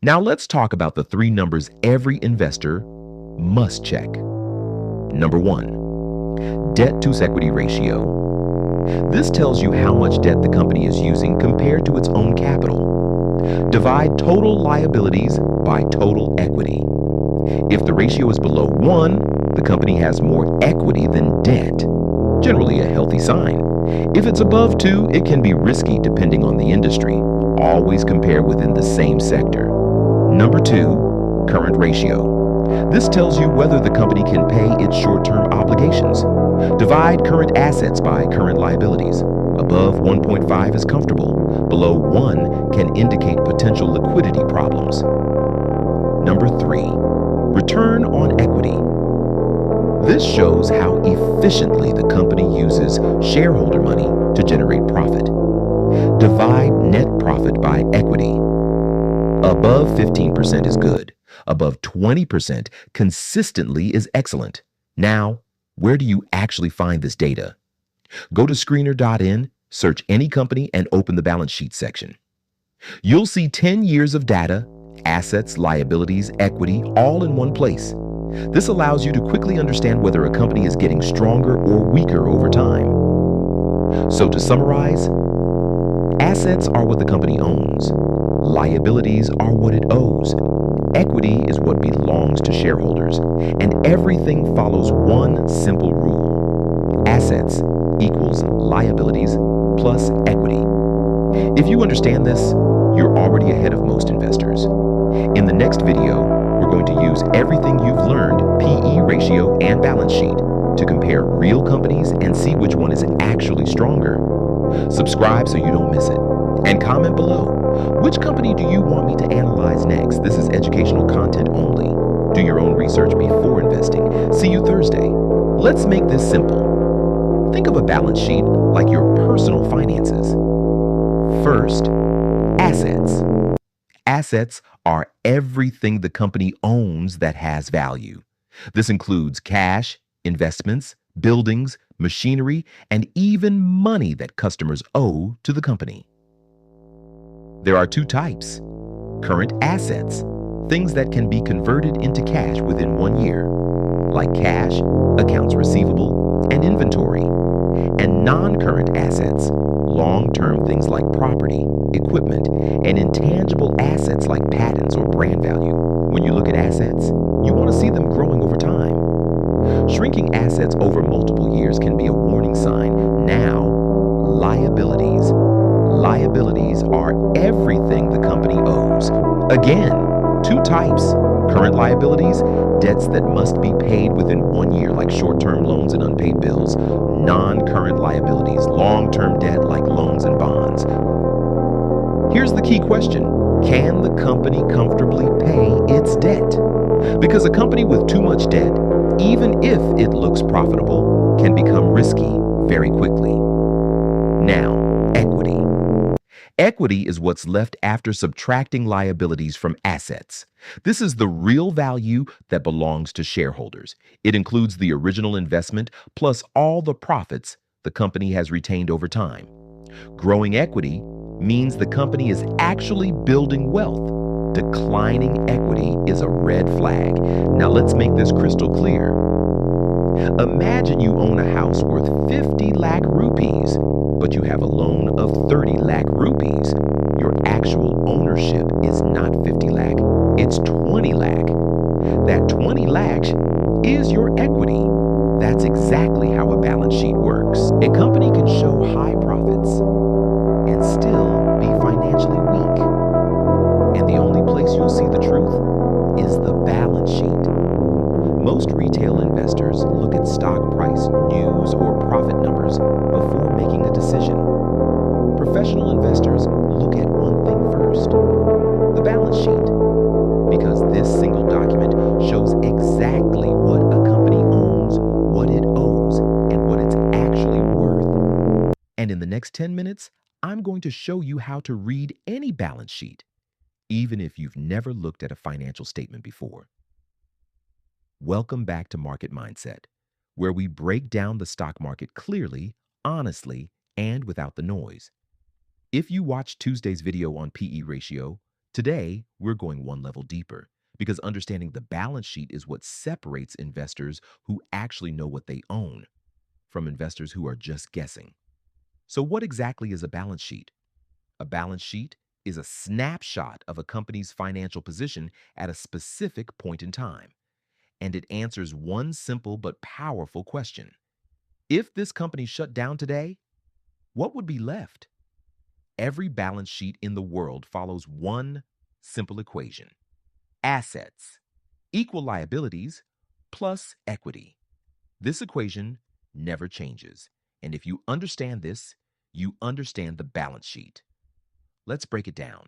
Now let's talk about the three numbers every investor must check. Number one, debt to equity ratio. This tells you how much debt the company is using compared to its own capital. Divide total liabilities by total equity. If the ratio is below 1, the company has more equity than debt, generally a healthy sign. If it's above 2, it can be risky depending on the industry. Always compare within the same sector. Number 2, current ratio. This tells you whether the company can pay its short-term obligations. Divide current assets by current liabilities. Above 1.5 is comfortable. Below 1 can indicate potential liquidity problems. Number 3, return on equity. This shows how efficiently the company uses shareholder money to generate profit. Divide net profit by equity. Above 15% is good. Above 20% consistently is excellent. Now, where do you actually find this data? Go to screener.in, search any company, and open the balance sheet section. You'll see 10 years of data, assets, liabilities, equity, all in one place. This allows you to quickly understand whether a company is getting stronger or weaker over time. So to summarize, assets are what the company owns. Liabilities are what it owes. Equity is what belongs to shareholders. And everything follows one simple rule. Assets equals liabilities plus equity. If you understand this, you're already ahead of most investors. In the next video, we're going to use everything you've learned, PE ratio and balance sheet, to compare real companies and see which one is actually stronger. Subscribe so you don't miss it. And comment below, which company do you want me to analyze next? This is educational content only. Do your own research before investing. See you Thursday. Let's make this simple. Think of a balance sheet like your personal finances. First, assets. Assets are everything the company owns that has value. This includes cash, investments, buildings, machinery, and even money that customers owe to the company. There are two types. Current assets, things that can be converted into cash within 1 year, like cash, accounts receivable, and inventory. And non-current assets, long-term things like property, equipment, and intangible assets like patents or brand value. When you look at assets, you want to see them growing over time. Shrinking assets over multiple years can be a warning sign. Now, liabilities. Liabilities are everything the company owes. Again, two types. Current liabilities, debts that must be paid within 1 year, like short-term loans and unpaid bills. Non-current liabilities, long-term debt like loans and bonds. Here's the key question. Can the company comfortably pay its debt? Because a company with too much debt, even if it looks profitable, can become risky very quickly. Now, equity. Equity is what's left after subtracting liabilities from assets. This is the real value that belongs to shareholders. It includes the original investment plus all the profits the company has retained over time. Growing equity means the company is actually building wealth. Declining equity is a red flag. Now let's make this crystal clear. Imagine you own a house worth 50 lakh rupees, but you have a loan of 30 lakh rupees. Your actual ownership is not 50 lakh, it's 20 lakh. That 20 lakhs is your equity. That's exactly how a balance sheet works. A company can show high profits and still be financially weak. And the only place you'll see the truth is the balance sheet. Most retail investors look at stock price, news, or profit numbers before making a decision. Professional investors look at one thing first, the balance sheet, because this single document shows exactly what a company owns, what it owes, and what it's actually worth. And in the next 10 minutes, I'm going to show you how to read any balance sheet, even if you've never looked at a financial statement before. Welcome back to Market Mindset, where we break down the stock market clearly, honestly, and without the noise. If you watched Tuesday's video on PE ratio, Today, we're going one level deeper because understanding the balance sheet is what separates investors who actually know what they own from investors who are just guessing. So, what exactly is a balance sheet? A balance sheet is a snapshot of a company's financial position at a specific point in time, and it answers one simple but powerful question. If this company shut down today, what would be left? Every balance sheet in the world follows one simple equation: assets equal liabilities plus equity. This equation never changes. And if you understand this, you understand the balance sheet. Let's break it down.